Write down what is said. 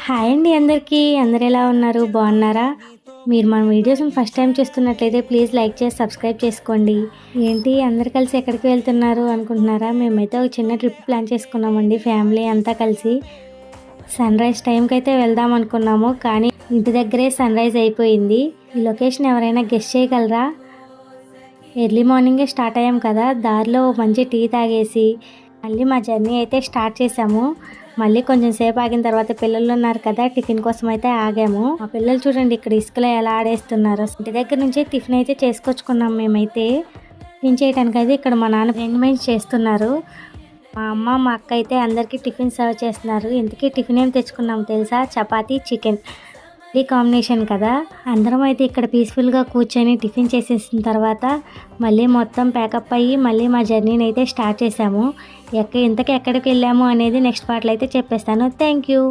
Hi అండి అందరికీ. అందరు ఎలా ఉన్నారు? బాగున్నారా? మీరు మన వీడియోస్ని ఫస్ట్ టైం చూస్తున్నట్లయితే ప్లీజ్ లైక్ చేసి సబ్స్క్రైబ్ చేసుకోండి. ఏంటి అందరు కలిసి ఎక్కడికి వెళ్తున్నారు అనుకుంటున్నారా? మేమైతే ఒక చిన్న ట్రిప్ ప్లాన్ చేసుకున్నామండి, ఫ్యామిలీ అంతా కలిసి. సన్ రైజ్ టైంకి అయితే వెళ్దాం అనుకున్నాము, కానీ ఇంటి దగ్గరే సన్ రైజ్ అయిపోయింది. ఈ లొకేషన్ ఎవరైనా గెస్ట్ చేయగలరా? ఎర్లీ మార్నింగే స్టార్ట్ అయ్యాం కదా, దారిలో మంచి టీ తాగేసి మళ్ళీ మా జర్నీ అయితే స్టార్ట్ చేసాము. మళ్ళీ కొంచెం సేపు ఆగిన తర్వాత పిల్లలు ఉన్నారు కదా, టిఫిన్ కోసం అయితే ఆగాము. మా పిల్లలు చూడండి ఇక్కడ ఇసుకలో ఎలా ఆడేస్తున్నారు. ఇంటి దగ్గర నుంచే టిఫిన్ అయితే చేసుకొచ్చుకున్నాం మేమైతే. టిఫిన్ చేయడానికి అయితే ఇక్కడ మా నాన్న అరేంజ్మెంట్స్ చేస్తున్నారు. మా అమ్మ మా అక్క అయితే అందరికీ టిఫిన్ సర్వ్ చేస్తున్నారు. ఇంతకీ టిఫిన్ ఏం తెచ్చుకున్నాం తెలుసా? చపాతీ చికెన్. ఈ కాంబినేషన్ కదా. అందరం అయితే ఇక్కడ పీస్ఫుల్గా కూర్చొని టిఫిన్ చేసేసిన తర్వాత మళ్ళీ మొత్తం ప్యాకప్ అయ్యి మళ్ళీ మా జర్నీని అయితే స్టార్ట్ చేసాము. ఇంతకీ ఎక్కడికి వెళ్ళాము అనేది నెక్స్ట్ పార్ట్లో అయితే చెప్పేస్తాను. Thank you.